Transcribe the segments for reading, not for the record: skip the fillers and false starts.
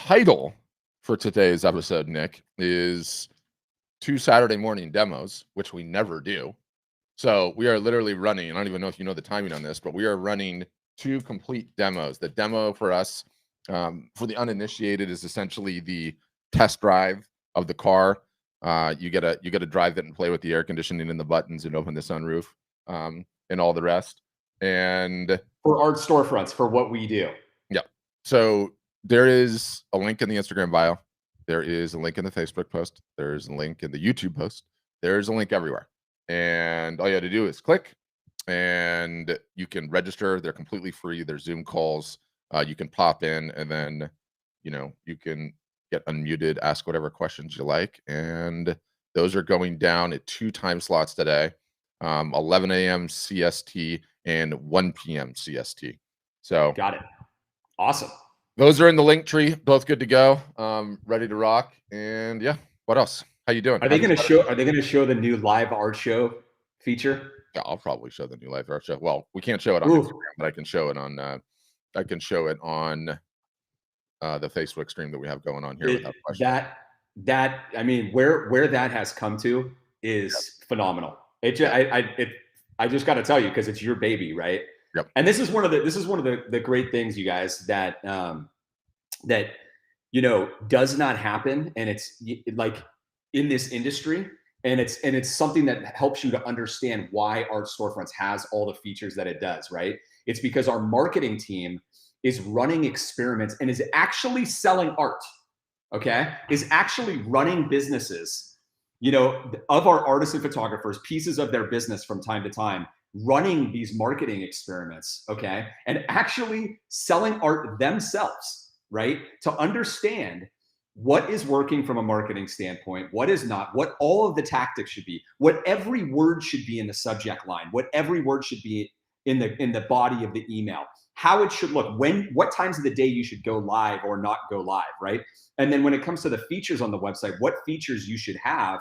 title for today's episode, Nick, is 2 Saturday morning demos, which we never do. So we are literally running, I don't even know if you know the timing on this, but we are running 2 complete demos. The demo for us, for the uninitiated, is essentially the test drive of the car. You get to drive it and play with the air conditioning and the buttons and open the sunroof, and all the rest. And for Art Storefronts, for what we do. Yeah. So there is a link in the Instagram bio. There is a link in the Facebook post. There's a link in the YouTube post. There's a link everywhere. And all you have to do is click and you can register. They're completely free. They're Zoom calls. You can pop in and then, you can get unmuted, ask whatever questions you like. And those are going down at 2 time slots today, 11 a.m. CST and 1 p.m. CST. So got it. Awesome. Those are in the link tree, both good to go, ready to rock. And yeah, what else? How you doing? Are they going to show the new live art show feature? Yeah, I'll probably show the new live art show. Well, we can't show it on Instagram, but I can show it on the Facebook stream that we have going on here. Without question. I mean, where that has come to is phenomenal. I just got to tell you, because it's your baby, right? Yep. And this is one of the great things, you guys, that does not happen, and it's like in this industry, and it's something that helps you to understand why Art Storefronts has all the features that it does, right? It's because our marketing team is running experiments and is actually selling art, okay? Is actually running businesses, of our artists and photographers, pieces of their business from time to time, running these marketing experiments, okay? And actually selling art themselves, right? To understand what is working from a marketing standpoint, what is not, what all of the tactics should be, what every word should be in the subject line, what every word should be in the body of the email, how it should look, what times of the day you should go live or not go live, right? And then when it comes to the features on the website, what features you should have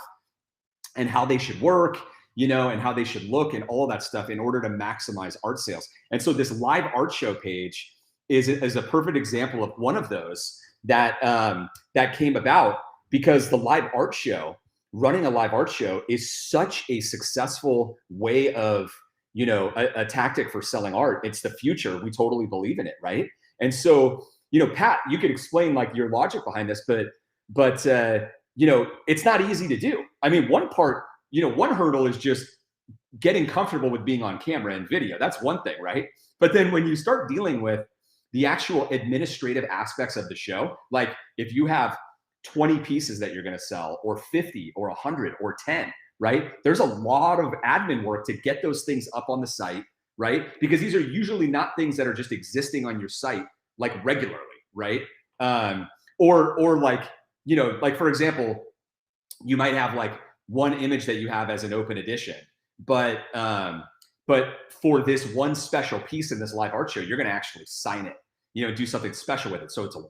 and how they should work, and how they should look and all that stuff in order to maximize art sales. And so this live art show page is a perfect example of one of those that came about because the live art show, running a live art show, is such a successful way of, a tactic for selling art. It's the future. We totally believe in it, right? And so, Pat, you could explain like your logic behind this, but it's not easy to do. I mean, one hurdle is just getting comfortable with being on camera and video. That's one thing, right? But then when you start dealing with the actual administrative aspects of the show, like if you have 20 pieces that you're going to sell, or 50 or 100 or 10, right? There's a lot of admin work to get those things up on the site, right? Because these are usually not things that are just existing on your site like regularly, right? Or like, like for example, you might have like one image that you have as an open edition, but for this one special piece in this live art show, you're going to actually sign it, do something special with it. So it's a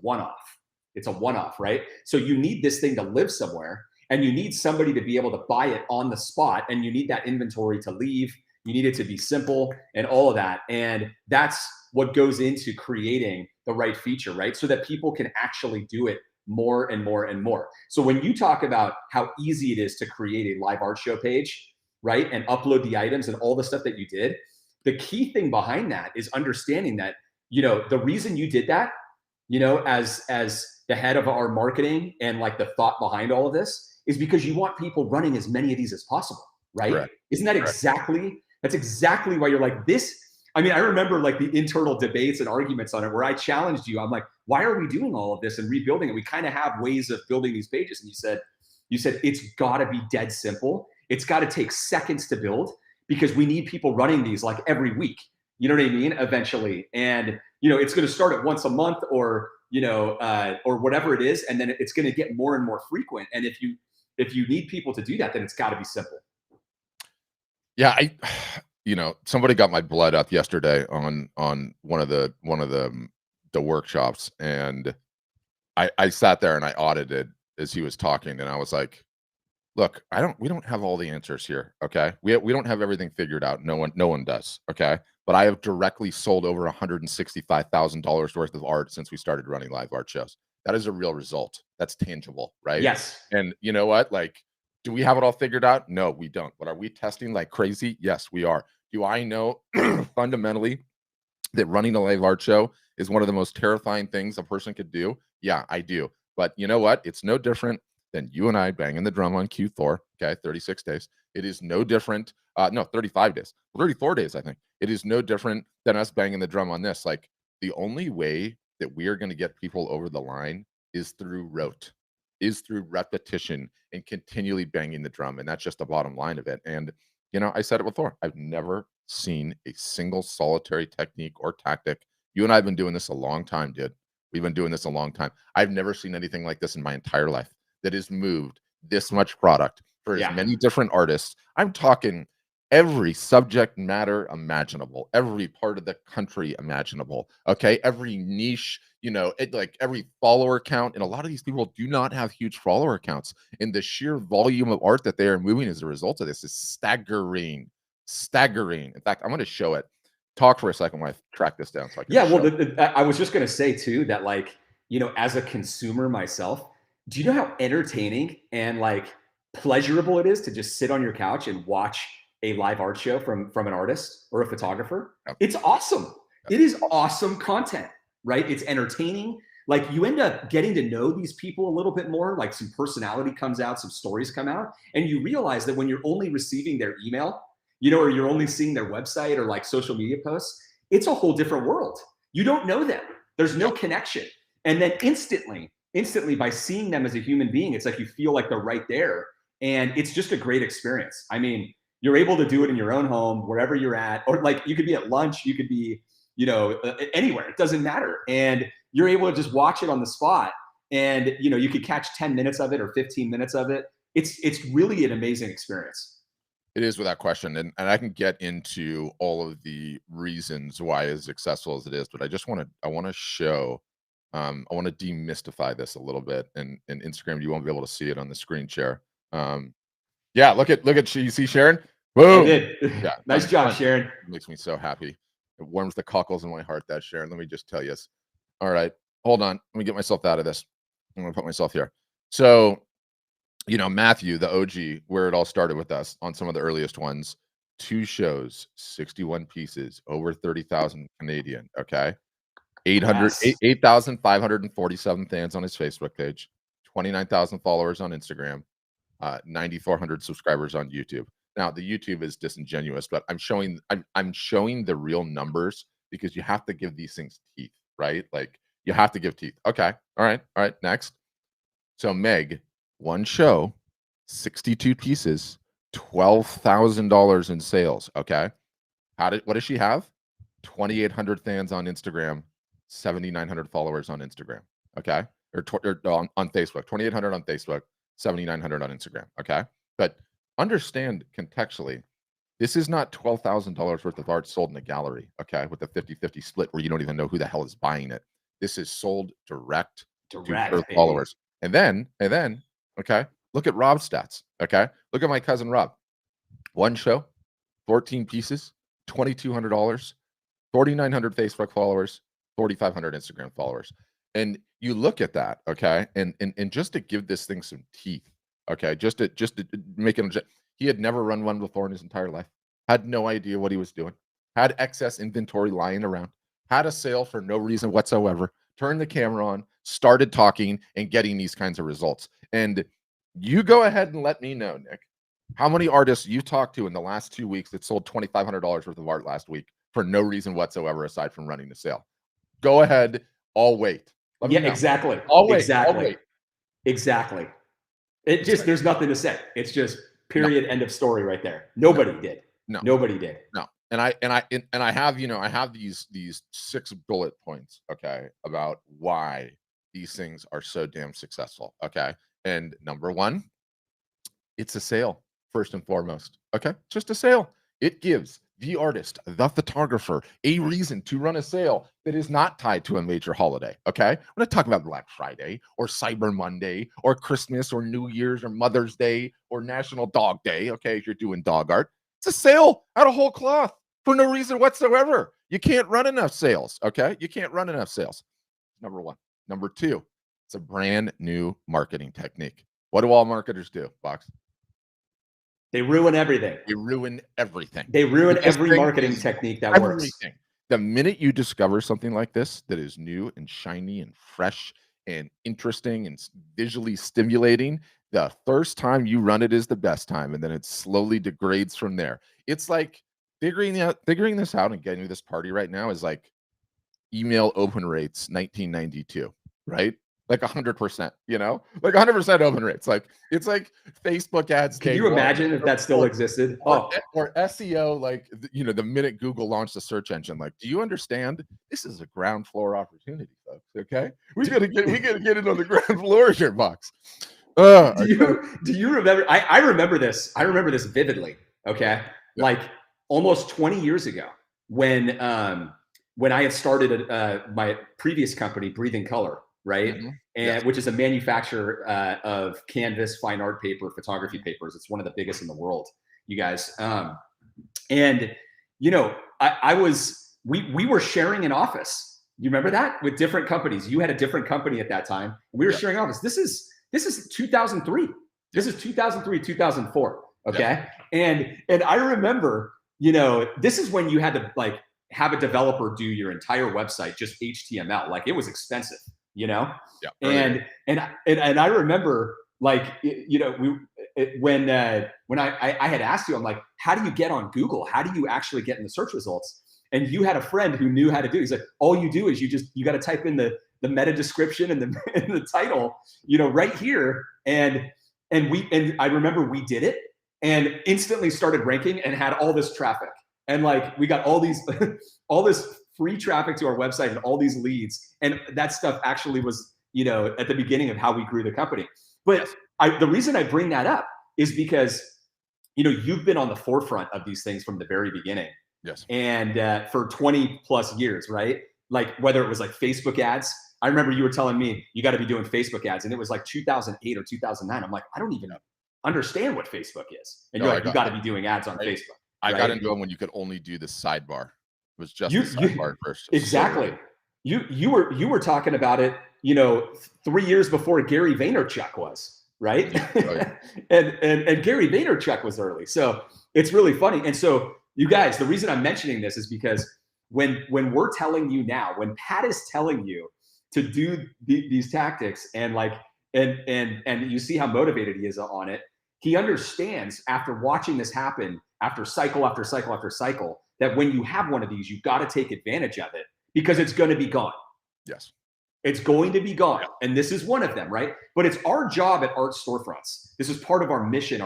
one-off, right? So you need this thing to live somewhere, and you need somebody to be able to buy it on the spot, and you need that inventory to leave. You need it to be simple and all of that. And that's what goes into creating the right feature, right? So that people can actually do it more and more and more. So when you talk about how easy it is to create a live art show page, right, and upload the items and all the stuff that you did, the key thing behind that is understanding that, the reason you did that, as the head of our marketing and like the thought behind all of this is because you want people running as many of these as possible, right? Correct. Isn't that exactly, that's exactly why you're like this. I mean, I remember like the internal debates and arguments on it where I challenged you. I'm like, why are we doing all of this and rebuilding it? We kind of have ways of building these pages. And you said, it's gotta be dead simple. It's gotta take seconds to build because we need people running these like every week. You know what I mean? Eventually. And, it's going to start at once a month or whatever it is. And then it's going to get more and more frequent. And if you need people to do that, then it's got to be simple. Yeah. Somebody got my blood up yesterday on one of the workshops, and I sat there and I audited as he was talking, and I was like, look, we don't have all the answers here. Okay. We don't have everything figured out. No one does. Okay. But I have directly sold over $165,000 worth of art since we started running live art shows. That is a real result. That's tangible, right? Yes. And you know what? Like, do we have it all figured out? No, we don't. But are we testing like crazy? Yes, we are. Do I know fundamentally that running a live art show is one of the most terrifying things a person could do? Yeah, I do. But you know what? It's no different than you and I banging the drum on Q4. Okay, 36 days. It is no different. No, 35 days, 34 days, I think. It is no different than us banging the drum on this. Like, the only way that we are going to get people over the line is through rote, is through repetition and continually banging the drum. And that's just the bottom line of it. And, you know, I said it before, I've never seen a single solitary technique or tactic. You and I have been doing this a long time, dude. We've been doing this a long time. I've never seen anything like this in my entire life that has moved this much product for as many different artists. I'm talking every subject matter imaginable, every part of the country imaginable. Okay. Every niche, you know, like every follower count. And a lot of these people do not have huge follower counts. And the sheer volume of art that they are moving as a result of this is staggering. Staggering. In fact, I'm going to show it. Talk for a second while I track this down. So I can Well, I was just going to say too that, like, you know, as a consumer myself, do you know how entertaining and like pleasurable it is to just sit on your couch and watch a live art show from an artist or a photographer? Yep. It's awesome. It is awesome content, right? It's entertaining. Like, you end up getting to know these people a little bit more, like some personality comes out, some stories come out, and you realize that when you're only receiving their email, you know, or you're only seeing their website or like social media posts, it's a whole different world. You don't know them. There's no connection. And then instantly by seeing them as a human being, it's like you feel like they're right there. And it's just a great experience. I mean, you're able to do it in your own home, wherever you're at, or like you could be at lunch, you could be, you know, anywhere. It doesn't matter. And you're able to just watch it on the spot. And, you know, you could catch 10 minutes of it or 15 minutes of it. It's really an amazing experience. It is, without question. And I can get into all of the reasons why it's successful as it is, but I want to show, I want to demystify this a little bit. And Instagram, you won't be able to see it on the screen share. Yeah, look at you see Sharon? Boom. Yeah. Nice job, Sharon. It makes me so happy. It warms the cockles in my heart, that Sharon. Let me just tell you. All right, hold on. Let me get myself out of this. I'm gonna put myself here. So, you know, Matthew, the OG, where it all started with us on some of the earliest ones, 2 shows, 61 pieces, over 30,000 Canadian. Okay. 8,547 fans on his Facebook page, 29,000 followers on Instagram, 9,400 subscribers on YouTube. Now, the YouTube is disingenuous, but I'm showing the real numbers because you have to give these things teeth, right? Like, you have to give teeth. Okay. All right. Next. So Meg, 1 show, 62 pieces, $12,000 in sales. Okay. What does she have? 2,800 fans on Instagram, 7,900 followers on Instagram. Okay. Or on Facebook, 2,800 on Facebook, 7,900 on Instagram. Okay. But understand contextually, this is not $12,000 worth of art sold in a gallery. Okay. With a 50-50 split where you don't even know who the hell is buying it. This is sold direct to her followers. And then, okay, look at Rob's stats. Okay. Look at my cousin Rob. 1 show, 14 pieces, $2,200, 4,900 Facebook followers, 4,500 Instagram followers. And you look at that, okay, and just to give this thing some teeth, okay, just to make it, he had never run one before in his entire life, had no idea what he was doing, had excess inventory lying around, had a sale for no reason whatsoever, turned the camera on, started talking and getting these kinds of results. And you go ahead and let me know, Nick, how many artists you talked to in the last 2 weeks that sold $2,500 worth of art last week for no reason whatsoever aside from running the sale. Go ahead. I'll wait. Yeah, exactly. I'll wait. Exactly. It just, there's nothing to say. It's just period, end of story right there. Nobody did. Nobody did. No. And I have, you know, I have these 6 bullet points, okay, about why these things are so damn successful. Okay. And number 1, it's a sale first and foremost. Okay. Just a sale. It gives the artist, the photographer, a reason to run a sale that is not tied to a major holiday. Okay. We're not talking about Black Friday or Cyber Monday or Christmas or New Year's or Mother's Day or National Dog Day. Okay. If you're doing dog art, it's a sale out of whole cloth for no reason whatsoever. You can't run enough sales. Okay. You can't run enough sales. Number 1. Number 2, It's a brand new marketing technique. What do all marketers do, Box? They ruin everything. They ruin everything. They ruin This every thing marketing is technique that works. everything. The minute you discover something like this that is new and shiny and fresh and interesting and visually stimulating, the first time you run it is the best time, and then it slowly degrades from there. It's like figuring this out and getting to this party right now is like email open rates 1992, right? Like 100%, you know, like 100% open rates. Like it's like Facebook ads. Can you imagine if that still existed? Or SEO, like, you know, the minute Google launched the search engine, like, do you understand? This is a ground floor opportunity, folks. Okay, we gotta get it on the ground floor here, Box. Do you remember? I remember this. I remember this vividly. Okay, Yeah. like almost 20 years ago, when I had started my previous company, Breathing Color, right? Mm-hmm. And Yes. which is a manufacturer of canvas, fine art paper, photography papers. It's one of the biggest in the world, you guys. And you know, we were sharing an office. You remember that, with different companies? You had a different company at that time. And we were sharing office. This is 2003. This is 2003, 2004. Okay. And I remember, you know, this is when you had to like have a developer do your entire website, just HTML. Like it was expensive, you know? Yeah. And I remember, like, you know, when I had asked you, I'm like, how do you get on Google? How do you actually get in the search results? And you had a friend who knew how to do it. He's like, all you do is you got to type in the meta description and the title, you know, right here. And I remember we did it and instantly started ranking and had all this traffic. And like, we got all these, all this free traffic to our website and all these leads. And that stuff actually was, you know, at the beginning of how we grew the company. But the reason I bring that up is because, you know, you've been on the forefront of these things from the very beginning. Yes. And for 20 plus years, right? Like whether it was like Facebook ads. I remember you were telling me you got to be doing Facebook ads, and it was like 2008 or 2009. I'm like, I don't even understand what Facebook is. And you're like, you got to be doing ads on Facebook. I got into them when you could only do the sidebar. It was just the sidebar first. Exactly. So you were talking about it, you know, 3 years before Gary Vaynerchuk was, right? Yeah. and Gary Vaynerchuk was early. So it's really funny. And so you guys, the reason I'm mentioning this is because when we're telling you now, when Pat is telling you to do these tactics and like, and you see how motivated he is on it, he understands after watching this happen, after cycle after cycle after cycle, that when you have one of these, you've got to take advantage of it because it's going to be gone. Yes. It's going to be gone. And this is one of them, right? But it's our job at Art Storefronts. This is part of our mission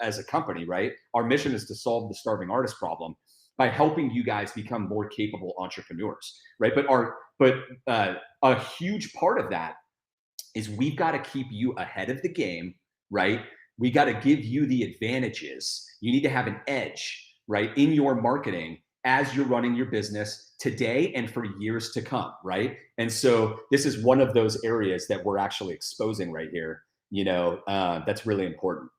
as a company, right? Our mission is to solve the starving artist problem by helping you guys become more capable entrepreneurs, right? But a huge part of that is we've got to keep you ahead of the game, right? We got to give you the advantages. You need to have an edge, right, in your marketing as you're running your business today and for years to come, right? And so this is one of those areas that we're actually exposing right here, you know, that's really important.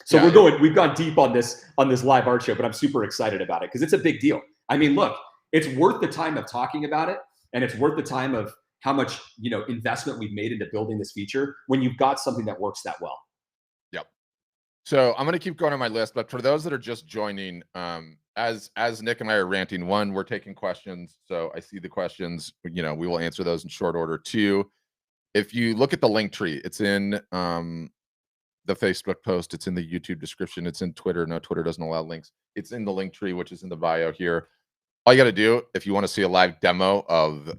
So we've gone deep on this live art show, but I'm super excited about it because it's a big deal. I mean, look, it's worth the time of talking about it, and it's worth the time of how much, you know, investment we've made into building this feature when you've got something that works that well. Yep. So I'm going to keep going on my list, but for those that are just joining, as Nick and I are ranting, one, we're taking questions. So I see the questions, you know, we will answer those in short order. Two, if you look at the link tree, it's in the Facebook post, it's in the YouTube description, it's in Twitter. No, Twitter doesn't allow links. It's in the link tree, which is in the bio here. All you got to do, if you want to see a live demo of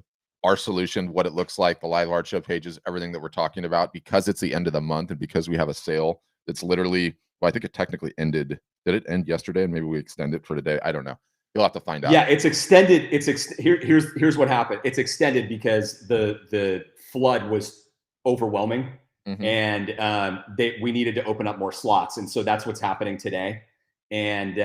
our solution, what it looks like, the live art show pages, everything that we're talking about, because it's the end of the month and because we have a sale that's literally, well, I think it technically ended. Did it end yesterday? And maybe we extend it for today. I don't know. You'll have to find out. Yeah, it's extended. Here's what happened. It's extended because the flood was overwhelming, and we needed to open up more slots, and so that's what's happening today. And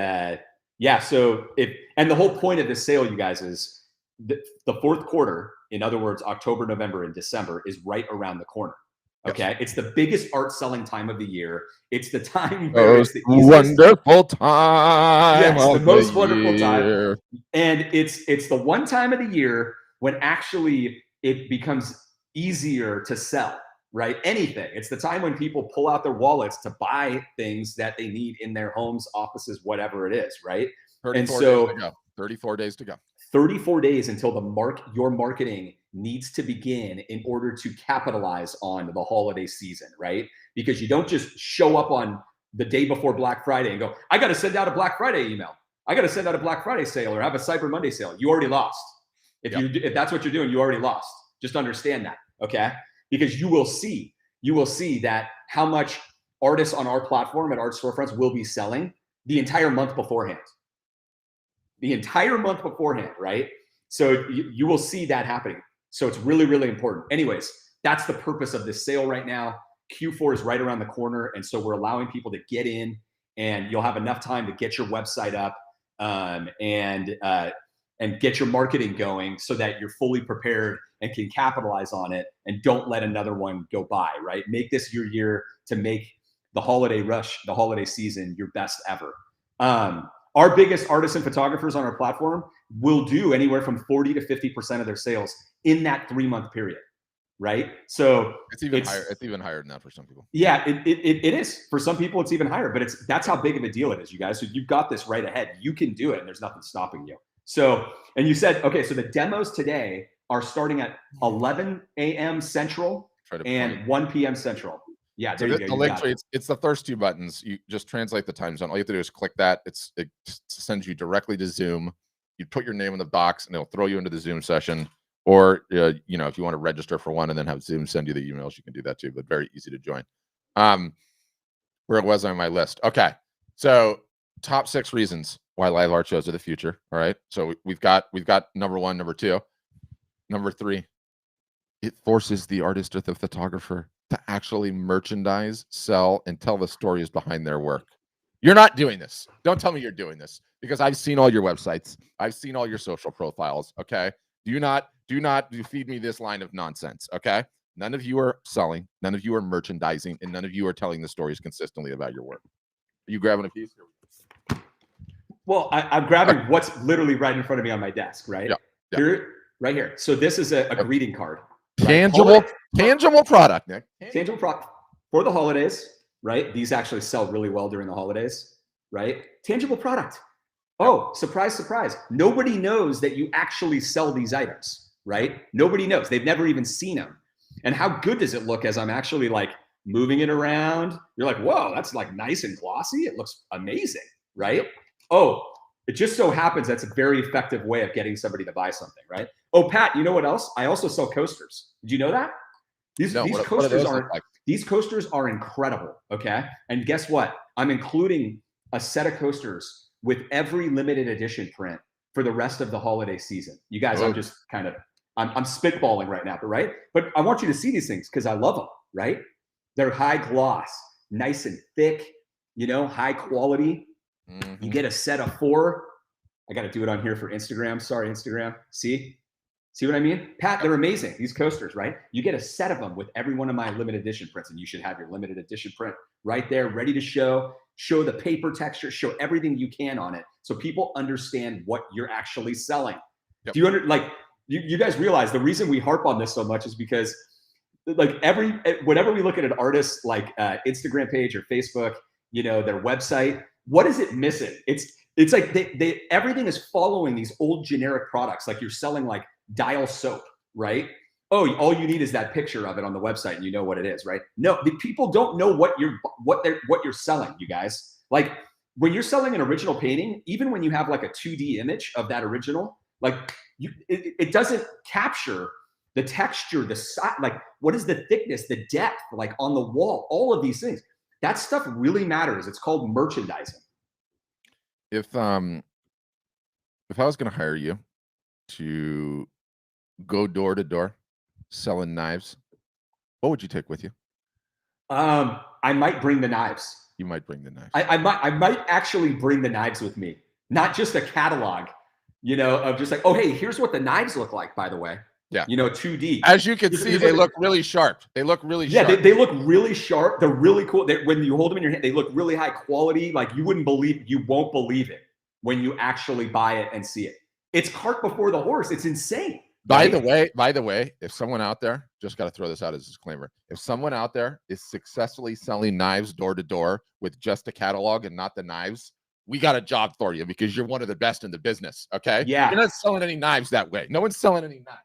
so the whole point of this sale, you guys, is the fourth quarter. In other words, October, November, and December is right around the corner. Okay, it's the biggest art selling time of the year. It's the time where it's the easiest, wonderful time. Yes, the most wonderful time. And it's the one time of the year when actually it becomes easier to sell, right? Anything. It's the time when people pull out their wallets to buy things that they need in their homes, offices, whatever it is, right? 34 days to go. 34 days to go. 34 days until your marketing needs to begin in order to capitalize on the holiday season, right? Because you don't just show up on the day before Black Friday and go, I got to send out a Black Friday email. I got to send out a Black Friday sale or have a Cyber Monday sale. You already lost. If that's what you're doing, you already lost. Just understand that, okay? Because you will see that how much artists on our platform at Art Storefronts will be selling the entire month beforehand. The entire month beforehand, right? So you will see that happening. So it's really, really important. Anyways, that's the purpose of this sale right now. Q4 is right around the corner. And so we're allowing people to get in and you'll have enough time to get your website up and get your marketing going so that you're fully prepared and can capitalize on it and don't let another one go by, right? Make this your year to make the holiday rush, the holiday season, your best ever. Our biggest artists and photographers on our platform will do anywhere from 40 to 50% of their sales in that 3-month period, right? So it's even higher. It's even higher than that for some people. Yeah, it is. For some people, it's even higher, but that's how big of a deal it is, you guys. So you've got this right ahead. You can do it, and there's nothing stopping you. So, and you said, okay, so the demos today are starting at 11 a.m. Central and 1 p.m. Central. Yeah, there you go. It's the first 2 buttons. You just translate the time zone. All you have to do is click that. It sends you directly to Zoom. You put your name in the box, and it'll throw you into the Zoom session. Or if you want to register for one and then have Zoom send you the emails, you can do that too. But very easy to join. Where it was on my list. Okay, so top 6 reasons why live art shows are the future. All right, so we've got number 1, number 2, number 3. It forces the artist or the photographer to actually merchandise, sell, and tell the stories behind their work. You're not doing this. Don't tell me you're doing this because I've seen all your websites. I've seen all your social profiles. Okay. Do not feed me this line of nonsense. Okay. None of you are selling. None of you are merchandising, and none of you are telling the stories consistently about your work. Are you grabbing a piece here? Well, I'm grabbing what's literally right in front of me on my desk, right? Yeah. Here, right here. So this is a greeting card. Right? Tangible product, Nick. Tangible product for the holidays, right? These actually sell really well during the holidays, right? Tangible product. Oh, surprise, surprise. Nobody knows that you actually sell these items, right? Nobody knows. They've never even seen them. And how good does it look as I'm actually like moving it around? You're like, whoa, that's like nice and glossy. It looks amazing, right? Oh, it just so happens that's a very effective way of getting somebody to buy something, right? Oh, Pat, you know what else? I also sell coasters. Did you know that? These coasters are incredible, okay? And guess what? I'm including a set of coasters with every limited edition print for the rest of the holiday season. You guys, I'm just kind of, I'm spitballing right now, but I want you to see these things because I love them, right? They're high gloss, nice and thick, high quality. Mm-hmm. You get a set of 4. I got to do it on here for Instagram. Sorry, Instagram. See what I mean? Pat, they're amazing. These coasters, right? You get a set of them with every one of my limited edition prints, and you should have your limited edition print right there, ready to show the paper texture, show everything you can on it so people understand what you're actually selling. Yep. Do you you guys realize the reason we harp on this so much is because whenever we look at an artist's Instagram page or Facebook, their website, what is it missing? It's like they everything is following these old generic products. Like you're selling like Dial soap, right? Oh, all you need is that picture of it on the website and you know what it is, right? No, the people don't know what you're selling, you guys. Like when you're selling an original painting, even when you have like a 2D image of that original, it doesn't capture the texture, the size, like what is the thickness, the depth, like on the wall, all of these things. That stuff really matters. It's called merchandising. If I was going to hire you to go door to door selling knives, what would you take with you? I might bring the knives. You might bring the knives. I might actually bring the knives with me, not just a catalog, of just like, oh, hey, here's what the knives look like, by the way. Yeah. 2D. As you can see, they look really sharp. They look really sharp. Yeah, they look really sharp. They're really cool. When you hold them in your hand, they look really high quality. Like you won't believe it when you actually buy it and see it. It's cart before the horse. It's insane. By the way, if someone out there, just got to throw this out as a disclaimer, if someone out there is successfully selling knives door to door with just a catalog and not the knives, we got a job for you because you're one of the best in the business. Okay. Yeah. You're not selling any knives that way. No one's selling any knives.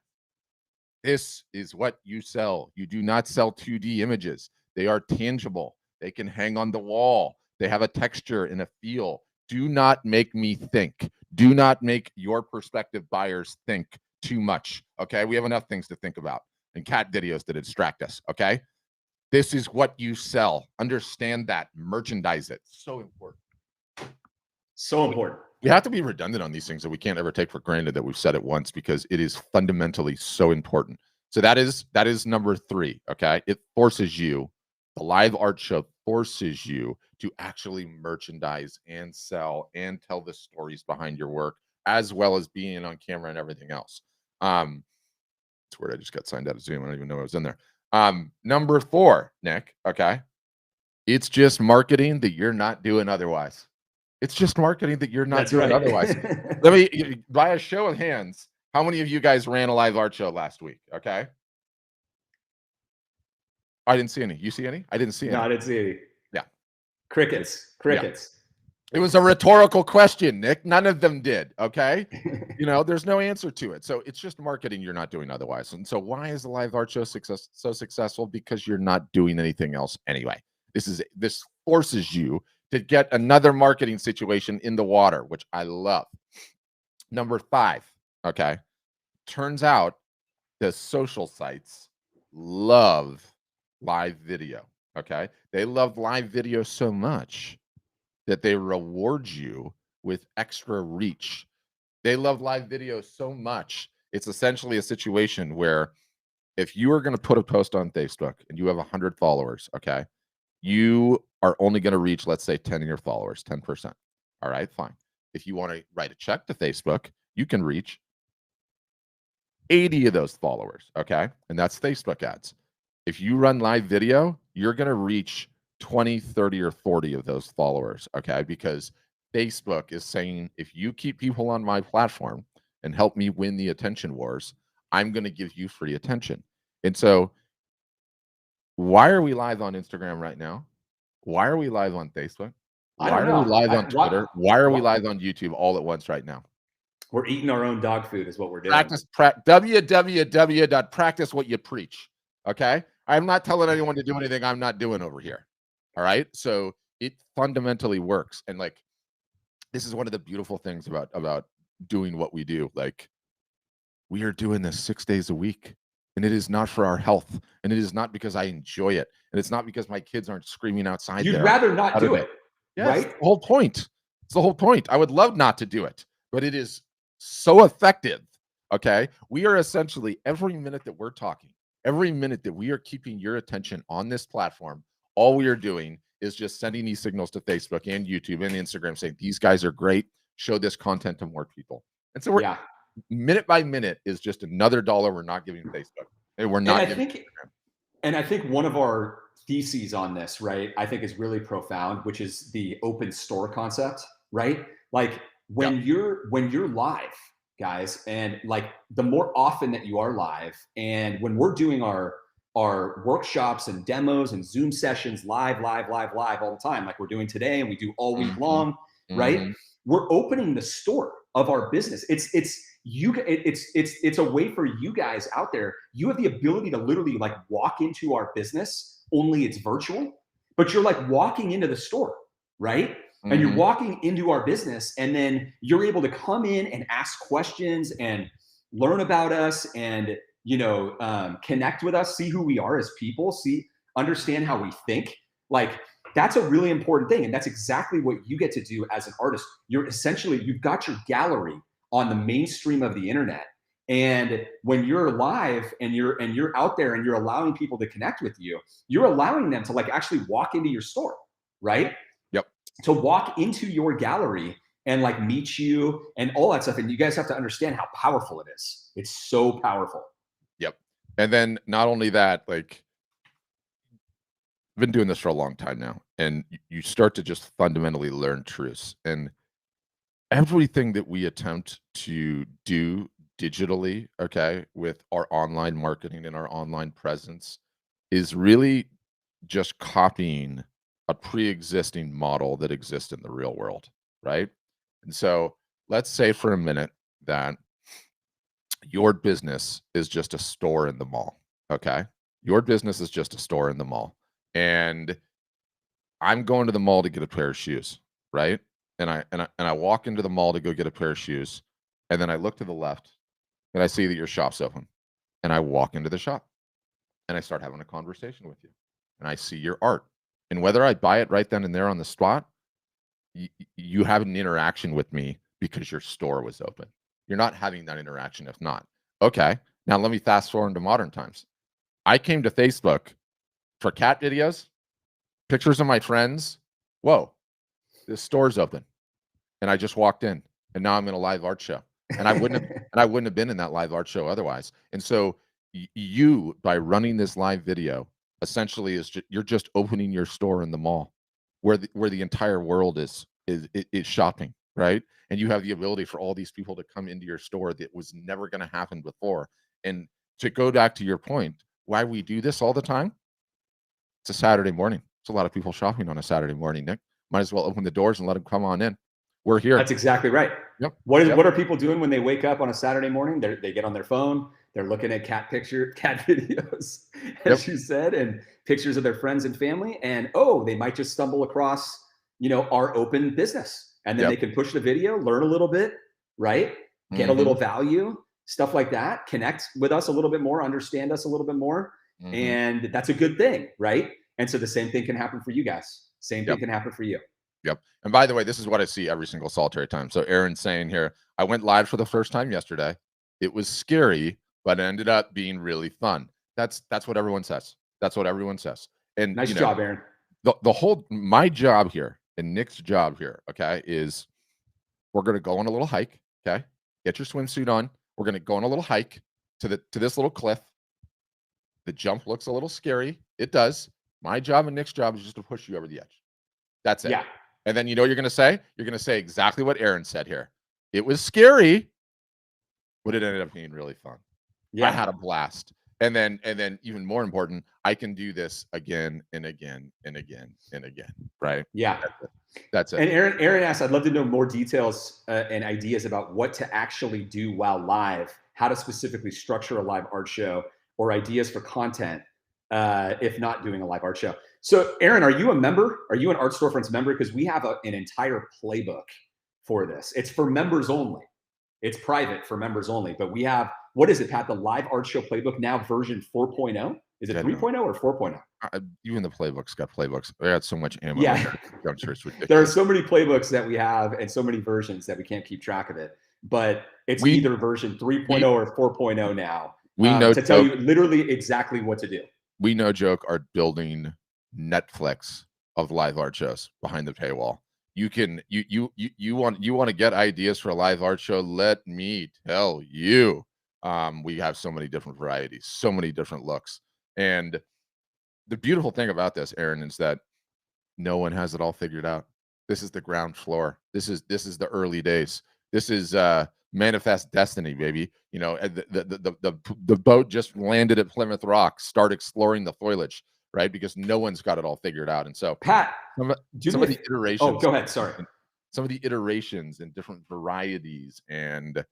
This is what you sell. You do not sell 2D images. They are tangible. They can hang on the wall. They have a texture and a feel. Do not make me think. Do not make your prospective buyers think too much. Okay. We have enough things to think about and cat videos that distract us. Okay. This is what you sell. Understand that. Merchandise it. So important. So important. We have to be redundant on these things that we can't ever take for granted that we've said it once because it is fundamentally so important. So that is number 3. Okay. It forces you, the live art show forces you to actually merchandise and sell and tell the stories behind your work, as well as being on camera and everything else. It's weird. I just got signed out of Zoom. I don't even know I was in there. Number 4, Nick. Okay. It's just marketing that you're not doing otherwise. It's just marketing that you're not doing otherwise. Let me, by a show of hands, how many of you guys ran a live art show last week? Okay. I didn't see any. You see any? I didn't see any. No, I didn't see any. Yeah. Crickets. Yeah. It was a rhetorical question, Nick. None of them did. Okay. There's no answer to it. So it's just marketing you're not doing otherwise. And so why is the live art show so successful? Because you're not doing anything else anyway. This forces you to get another marketing situation in the water, which I love. Number 5. Okay. Turns out the social sites love live video. Okay. They love live video so much that they reward you with extra reach. They love live video so much. It's essentially a situation where if you are going to put a post on Facebook and you have 100 followers, okay, you are only going to reach, let's say, 10 of your followers, 10%. All right, fine. If you want to write a check to Facebook, you can reach 80 of those followers, okay? And that's Facebook ads. If you run live video, you're going to reach 20, 30, or 40 of those followers, okay? Because Facebook is saying, if you keep people on my platform and help me win the attention wars, I'm going to give you free attention. And so why are we live on Instagram right now? Why are we live on Facebook? Why are we live on Twitter? Why are we live on YouTube all at once right now? We're eating our own dog food is what we're doing. www.practice what you preach. Okay. I'm not telling anyone to do anything I'm not doing over here. All right. So it fundamentally works. And like, this is one of the beautiful things about doing what we do. Like, we are doing this 6 days a week. And it is not for our health. And it is not because I enjoy it. And it's not because my kids aren't screaming outside. You'd rather not do it. Yes, right? The whole point. It's the whole point. I would love not to do it, but it is so effective. Okay. We are essentially, every minute that we're talking, every minute that we are keeping your attention on this platform, all we are doing is just sending these signals to Facebook and YouTube and Instagram saying, these guys are great. Show this content to more people. And so we're minute by minute is just another dollar we're not giving Facebook. And we're not giving Instagram. And I think one of our theses on this, right, I think is really profound, which is the open store concept, right? Like when you're live, guys, and like the more often that you are live, and when we're doing our workshops and demos and Zoom sessions live all the time, like we're doing today and we do all week long, right? We're opening the store of our business. It's a way for you guys out there. You have the ability to literally like walk into our business, only it's virtual, but you're like walking into the store, right? And you're walking into our business, and then you're able to come in and ask questions and learn about us and, connect with us, see who we are as people, understand how we think. Like, that's a really important thing. And that's exactly what you get to do as an artist. You've got your gallery on the mainstream of the internet. And when you're live and you're out there and you're allowing people to connect with you, you're allowing them to like actually walk into your store, right? Yep. To walk into your gallery and like meet you and all that stuff. And you guys have to understand how powerful it is. It's so powerful. Yep. And then not only that, like, I've been doing this for a long time now, and you start to just fundamentally learn truths. And everything that we attempt to do digitally, okay, with our online marketing and our online presence is really just copying a pre-existing model that exists in the real world, right? And so let's say for a minute that your business is just a store in the mall, okay? Your business is just a store in the mall. And I'm going to the mall to get a pair of shoes, right? And I walk into the mall to go get a pair of shoes, and then I look to the left and I see that your shop's open. And I walk into the shop and I start having a conversation with you. And I see your art. And whether I buy it right then and there on the spot, you have an interaction with me because your store was open. You're not having that interaction if not. Okay. Now let me fast forward to modern times. I came to Facebook for cat videos, pictures of my friends. Whoa, this store's open. And I just walked in and now I'm in a live art show. And I wouldn't have been in that live art show otherwise. And so you, by running this live video, essentially you're just opening your store in the mall where the entire world is shopping, right? And you have the ability for all these people to come into your store that was never going to happen before. And to go back to your point, why we do this all the time, it's a Saturday morning. It's a lot of people shopping on a Saturday morning, Nick. Might as well open the doors and let them come on in. We're here. That's exactly right. Yep. What are people doing when they wake up on a Saturday morning? They get on their phone. They're looking at cat videos, as you said, and pictures of their friends and family. And they might just stumble across, our open business, and then they can push the video, learn a little bit, right? Get a little value, stuff like that. Connect with us a little bit more, understand us a little bit more, and that's a good thing, right? And so the same thing can happen for you guys. Same thing can happen for you. Yep. And by the way, this is what I see every single solitary time. So Aaron's saying here, I went live for the first time yesterday. It was scary, but it ended up being really fun. That's what everyone says. That's what everyone says. And nice job, Aaron. My job here and Nick's job here, okay, is we're gonna go on a little hike. Okay. Get your swimsuit on. We're gonna go on a little hike to this little cliff. The jump looks a little scary. It does. My job and Nick's job is just to push you over the edge. That's it. Yeah. And then you know what you're going to say? You're going to say exactly what Aaron said here. It was scary, but it ended up being really fun. Yeah. I had a blast. And then even more important, I can do this again and again and again and again. Right? Yeah. That's it. And Aaron asked, I'd love to know more details and ideas about what to actually do while live, how to specifically structure a live art show, or ideas for content if not doing a live art show. So Aaron, are you a member? Are you an Art Storefronts member? Because we have an entire playbook for this. It's for members only. It's private for members only. But we have, what is it, Pat? The live art show playbook now version 4.0? Is it 3.0 or 4.0? Even the playbook's got playbooks. They got so much ammo. Yeah. There are so many playbooks that we have and so many versions that we can't keep track of it. But it's either version 3.0 or 4.0 now. We know to tell you literally exactly what to do. We no joke are building Netflix of live art shows behind the paywall. You want to get ideas for a live art show? Let me tell you, we have so many different varieties, so many different looks. And the beautiful thing about this, Aaron, is that no one has it all figured out. This is the ground floor. This is the early days. This is manifest destiny, baby. The boat just landed at Plymouth Rock. Start exploring the foliage, right? Because no one's got it all figured out. And so, Pat, some of the iterations. Oh, go ahead. Sorry. Some of the iterations and different varieties and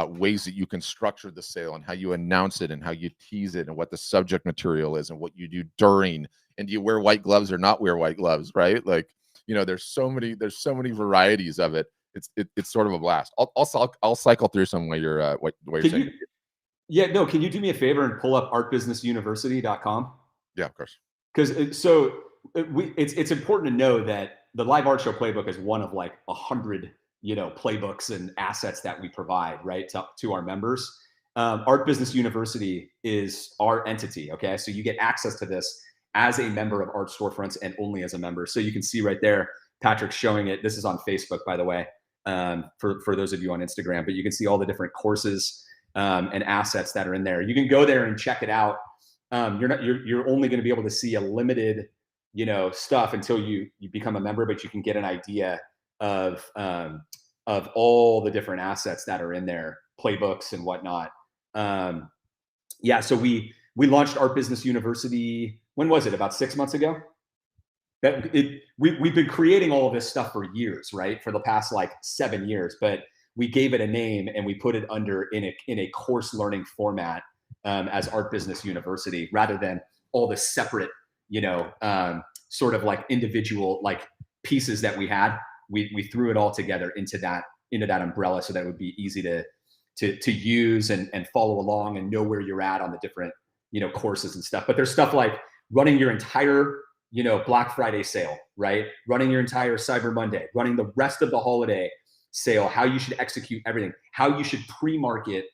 ways that you can structure the sale and how you announce it and how you tease it and what the subject material is and what you do during. And do you wear white gloves or not wear white gloves, right? Like, there's so many varieties of it. It's sort of a blast. I'll cycle through some way you're saying. Can you do me a favor and pull up artbusinessuniversity.com? Yeah, of course. Because it's important to know that the live art show playbook is one of like 100 playbooks and assets that we provide right to our members. Art Business University is our entity. Okay, so you get access to this as a member of Art Storefronts and only as a member. So you can see right there, Patrick's showing it. This is on Facebook, by the way, for those of you on Instagram. But you can see all the different courses and assets that are in there. You can go there and check it out. You're only going to be able to see a limited, stuff until you become a member, but you can get an idea of all the different assets that are in there playbooks and whatnot. Yeah, so we launched Art Business University. When was it? About 6 months ago. We've been creating all of this stuff for years, right? For the past like 7 years, but we gave it a name and we put it under in a course learning format as Art Business University, rather than all the separate, sort of like individual like pieces that we had. We threw it all together into that umbrella so that it would be easy to use and follow along and know where you're at on the different, courses and stuff. But there's stuff like running your entire, Black Friday sale, right? Running your entire Cyber Monday, running the rest of the holiday sale, how you should execute everything, how you should pre-market,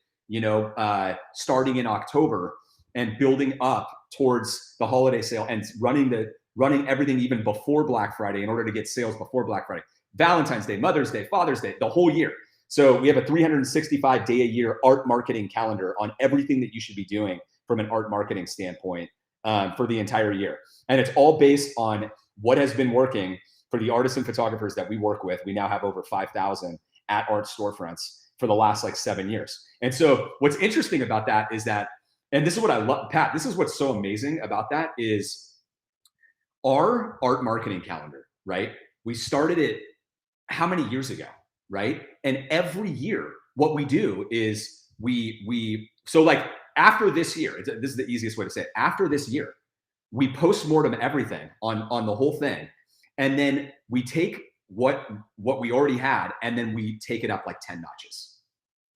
starting in October and building up towards the holiday sale, and running everything even before Black Friday in order to get sales before Black Friday, Valentine's Day, Mother's Day, Father's Day, the whole year. So we have a 365 day a year art marketing calendar on everything that you should be doing from an art marketing standpoint for the entire year. And it's all based on what has been working for the artists and photographers that we work with. We now have over 5,000 at Art Storefronts for the last like 7 years. And so what's interesting about that is that, and this is what I love, Pat, this is what's so amazing about that is our art marketing calendar, right? We started it how many years ago, right? And every year, what we do is so like after this year, this is the easiest way to say it. After this year, we postmortem everything on the whole thing. And then we take what we already had, and then we take it up like 10 notches,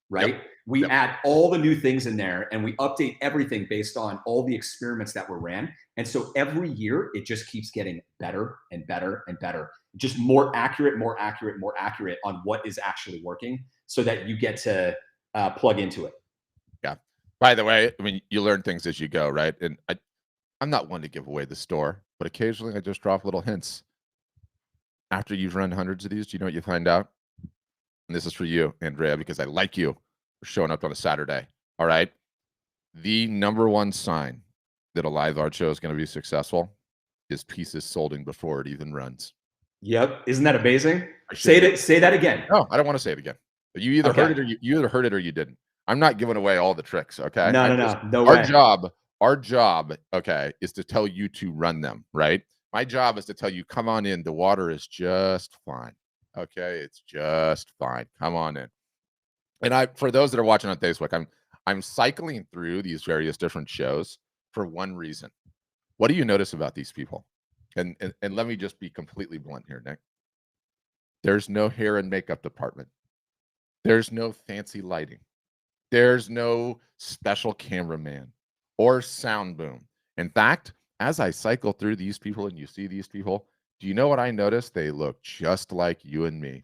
right? Yep. We add all the new things in there, and we update everything based on all the experiments that were ran. And so every year it just keeps getting better and better and better, just more accurate on what is actually working, so that you get to plug into it. Yeah. By the way, I mean, you learn things as you go, right? And I'm not one to give away the store, but occasionally I just drop little hints. After you've run hundreds of these, do you know what you find out? And this is for you, Andrea, because I like you for showing up on a Saturday. All right. The number one sign that a live art show is going to be successful is pieces sold before it even runs. Yep. Isn't that amazing? Say that again. No, I don't want to say it again. You either heard it or you either heard it or you didn't. I'm not giving away all the tricks. Okay. No way. Our job, okay, is to tell you to run them, right? My job is to tell you, come on in. The water is just fine. Okay, it's just fine. Come on in. And for those that are watching on Facebook, I'm cycling through these various different shows for one reason. What do you notice about these people? And let me just be completely blunt here, Nick. There's no hair and makeup department. There's no fancy lighting. There's no special cameraman or sound boom. In fact, as I cycle through these people and you see these people, do you know what I notice? They look just like you and me.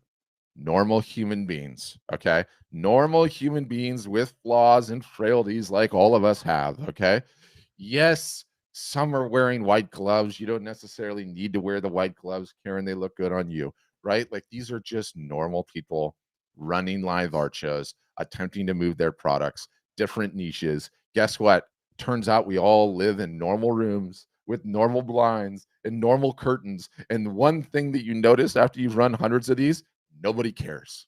Normal human beings, okay? Normal human beings with flaws and frailties like all of us have, okay? Yes, some are wearing white gloves. You don't necessarily need to wear the white gloves, Karen. They look good on you, right? Like, these are just normal people running live art shows, attempting to move their products, different niches. Guess what? Turns out we all live in normal rooms with normal blinds and normal curtains. And one thing that you notice after you've run hundreds of these, nobody cares.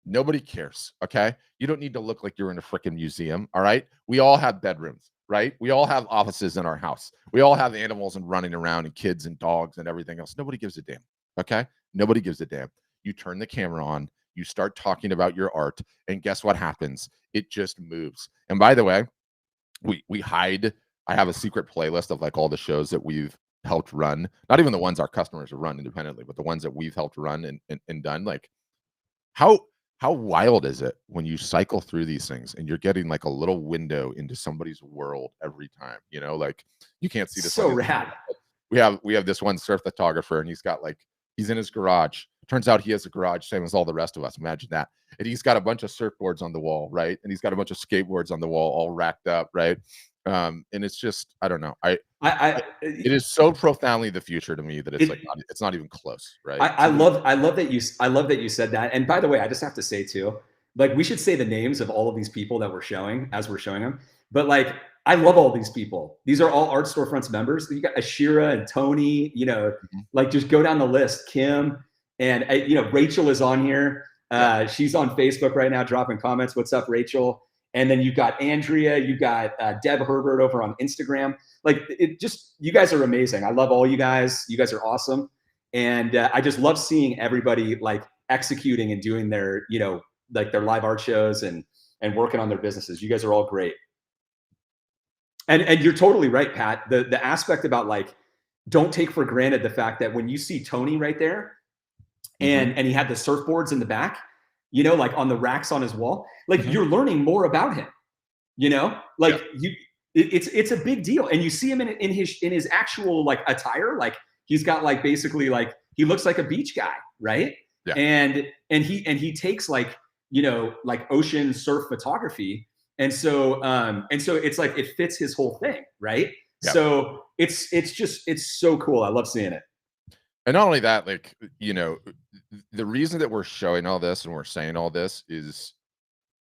Nobody cares, okay? You don't need to look like you're in a freaking museum, all right? We all have bedrooms, right? We all have offices in our house. We all have animals and running around and kids and dogs and everything else. Nobody gives a damn, okay? Nobody gives a damn. You turn the camera on, you start talking about your art, and guess what happens? It just moves. And by the way, we hide. I have a secret playlist of like all the shows that we've helped run, not even the ones our customers have run independently, but the ones that we've helped run and done. Like, how wild is it when you cycle through these things and you're getting like a little window into somebody's world every time? You know, like, you can't see this. So rad. We have this one surf photographer, and he's in his garage. Turns out he has a garage same as all the rest of us. Imagine that. And he's got a bunch of surfboards on the wall, right? And he's got a bunch of skateboards on the wall, all racked up, right? And it's just, I don't know. It is so profoundly the future to me that it's not even close, right? I love that you said that. And by the way, I just have to say too, like, we should say the names of all of these people that we're showing as we're showing them. But like, I love all these people. These are all Art Storefronts members. You got Ashira and Tony, like, just go down the list. Kim and Rachel is on here. She's on Facebook right now, dropping comments. What's up, Rachel? And then you've got Andrea, you got Deb Herbert over on Instagram. Like, you guys are amazing. I love all you guys. You guys are awesome. And I just love seeing everybody like executing and doing their, like their live art shows and working on their businesses. You guys are all great. And you're totally right, Pat. The aspect about like, don't take for granted the fact that when you see Tony right there and he had the surfboards in the back, like on the racks on his wall, like you're learning more about him, like it's a big deal. And you see him in his actual like attire, like he's got like basically like he looks like a beach guy, right? Yeah. And he takes like like ocean surf photography, and so it's like it fits his whole thing, right? Yeah. So it's so cool. I love seeing it. And not only that, like the reason that we're showing all this and we're saying all this is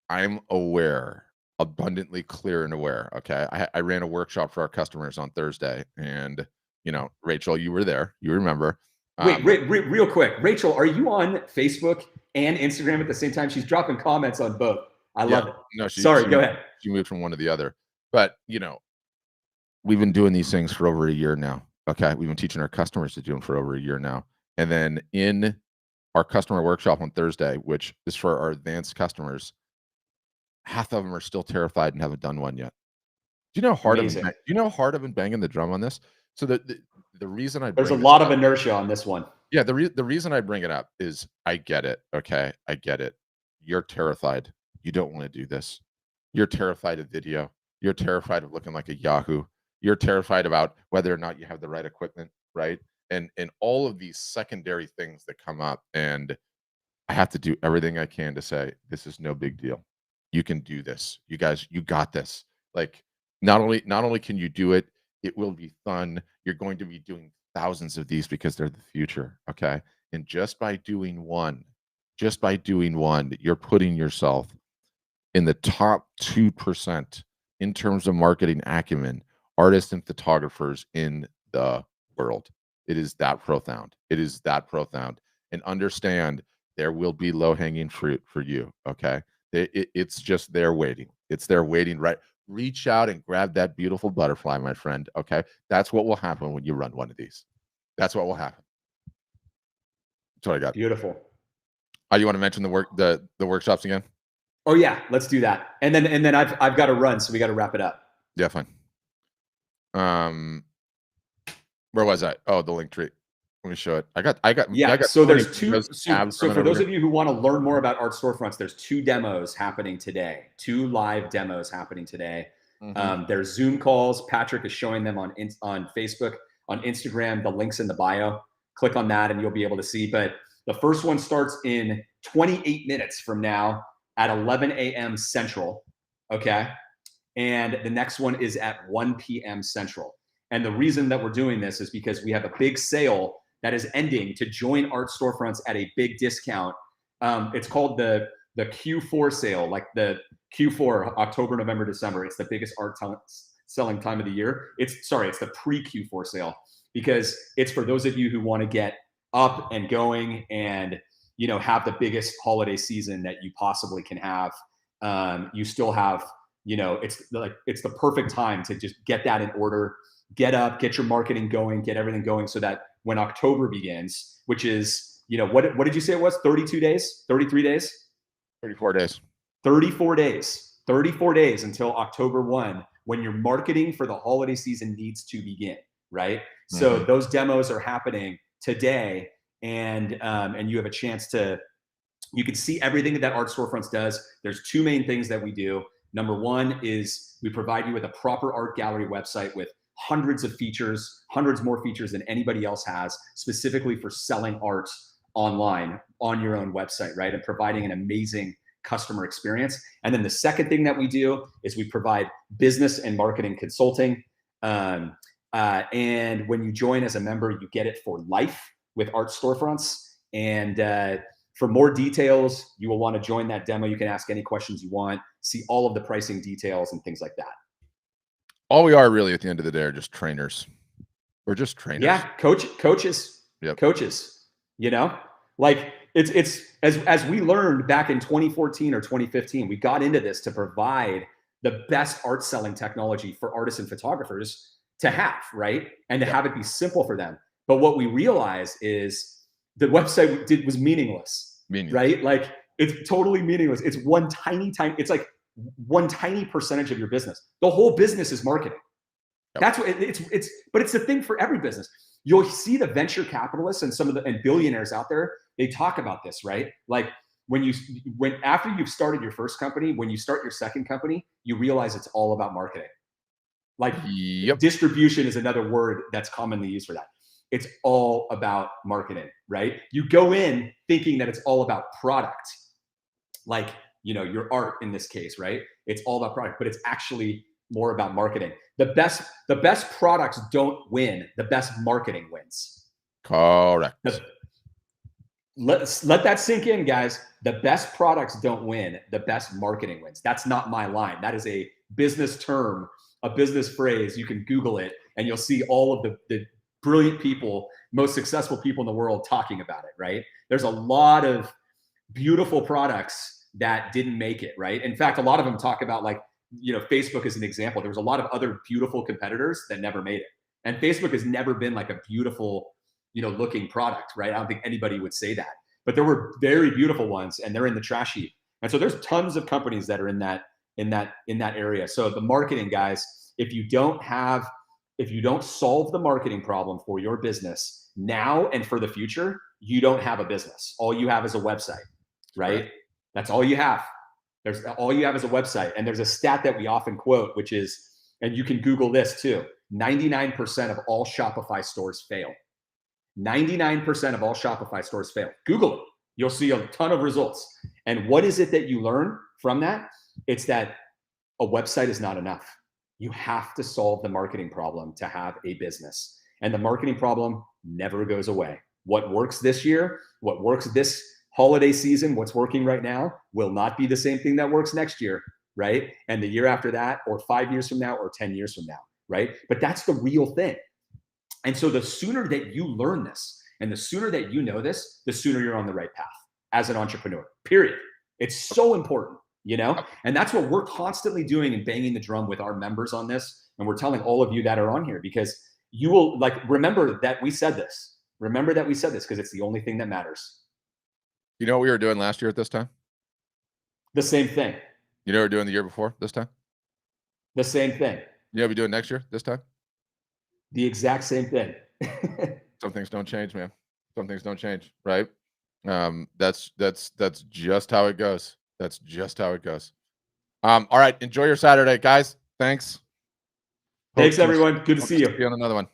I'm aware, abundantly clear and aware. Okay, I ran a workshop for our customers on Thursday, and Rachel, you were there. You remember? Wait, real quick, Rachel, are you on Facebook and Instagram at the same time? She's dropping comments on both. I love it. No, sorry. Go ahead. She moved from one to the other, but we've been doing these things for over a year now. Okay, we've been teaching our customers to do them for over a year now, and then in our customer workshop on Thursday, which is for our advanced customers, half of them are still terrified and haven't done one yet. Do you know how hard I've been banging the drum on this? So the reason there's a lot of inertia on this one. Yeah, the reason I bring it up is I get it. Okay, I get it. You're terrified. You don't want to do this. You're terrified of video. You're terrified of looking like a Yahoo. You're terrified about whether or not you have the right equipment, right? And all of these secondary things that come up, and I have to do everything I can to say this is no big deal. You can do this. You guys, you got this. Like not only can you do it, it will be fun. You're going to be doing thousands of these because they're the future. Okay. And just by doing one, you're putting yourself in the top 2% in terms of marketing acumen, artists and photographers in the world. It is that profound. It is that profound. And understand there will be low-hanging fruit for you. Okay. It's just there waiting. It's there waiting, right? Reach out and grab that beautiful butterfly, my friend. Okay. That's what will happen when you run one of these. That's what will happen. That's what I got. Beautiful. Oh, you want to mention the workshops again? Oh yeah, let's do that. And then I've got to run, so we got to wrap it up. Yeah, fine. Where was I? Oh, the link tree. Let me show it. I got so there's two. So for those of you who want to learn more about Art Storefronts, there's 2 demos happening today. 2 live demos happening today. There's Zoom calls. Patrick is showing them on Facebook, on Instagram. The link's in the bio. Click on that and you'll be able to see. But the first one starts in 28 minutes from now at 11 a.m. Central. Okay. And the next one is at 1 p.m. Central. And the reason that we're doing this is because we have a big sale that is ending to join Art Storefronts at a big discount. It's called the Q4 sale, like the Q4, October, November, December. It's the biggest art selling time of the year. It's the pre-Q4 sale, because it's for those of you who want to get up and going and have the biggest holiday season that you possibly can have. You still have, it's the perfect time to just get that in order, get up, get your marketing going, get everything going, so that when October begins, which is, what did you say it was? 32 days, 33 days, 34 days, 34 days until October 1, when your marketing for the holiday season needs to begin. Right. So those demos are happening today, and you have a chance you can see everything that Art Storefronts does. There's 2 main things that we do. Number 1 is we provide you with a proper art gallery website with hundreds of features, hundreds more features than anybody else has, specifically for selling art online on your own website, right? And providing an amazing customer experience. And then the second thing that we do is we provide business and marketing consulting. And when you join as a member, you get it for life with Art Storefronts. And for more details, you will want to join that demo. You can ask any questions you want, see all of the pricing details and things like that. All we are really at the end of the day are just trainers. We're just trainers. Yeah, coaches. Yep. Coaches. Like it's as we learned back in 2014 or 2015, we got into this to provide the best art selling technology for artists and photographers to have, right? And to have it be simple for them. But what we realized is the website was meaningless, right? Like it's totally meaningless. It's one tiny, it's like one tiny percentage of your business. The whole business is marketing. That's what it's, but it's the thing for every business. You'll see the venture capitalists and some of the billionaires out there, they talk about this, right? Like when after you've started your first company, when you start your second company, you realize it's all about marketing. Like distribution is another word that's commonly used for that. It's all about marketing, right? You go in thinking that it's all about product, like, you know, your art in this case, right? It's all about product, but it's actually more about marketing. The best products don't win. The best marketing wins. Correct. Let that sink in, guys. The best products don't win. The best marketing wins. That's not my line. That is a business term, a business phrase. You can Google it and you'll see all of the brilliant people, most successful people in the world talking about it, right? There's a lot of beautiful products that didn't make it, right? In fact, a lot of them talk about, like, you know, Facebook is an example. There was a lot of other beautiful competitors that never made it. And Facebook has never been like a beautiful, you know, looking product, right? I don't think anybody would say that. But there were very beautiful ones and they're in the trash heap. And so there's tons of companies that are in that area. So the marketing, guys, if you don't solve the marketing problem for your business now and for the future, you don't have a business. All you have is a website, right? That's all you have. All you have is a website. And there's a stat that we often quote, which is, and you can Google this too, 99% of all Shopify stores fail. 99% of all Shopify stores fail. Google it. You'll see a ton of results. And what is it that you learn from that? It's that a website is not enough. You have to solve the marketing problem to have a business. And the marketing problem never goes away. What works this year, what works this holiday season, what's working right now will not be the same thing that works next year, right? And the year after that, or 5 years from now, or 10 years from now, right? But that's the real thing. And so the sooner that you learn this and the sooner that you know this, the sooner you're on the right path as an entrepreneur, period. It's so important, you know? And that's what we're constantly doing and banging the drum with our members on this. And we're telling all of you that are on here, because you will, like, remember that we said this. Remember that we said this, because it's the only thing that matters. You know what we were doing last year at this time? The same thing. You know what we were doing the year before this time? The same thing. You know what we're doing next year this time? The exact same thing. Some things don't change, man. Some things don't change, right? That's just how it goes. That's just how it goes. All right. Enjoy your Saturday, guys. Thanks. Thanks, everyone. Good to see you. See you on another one.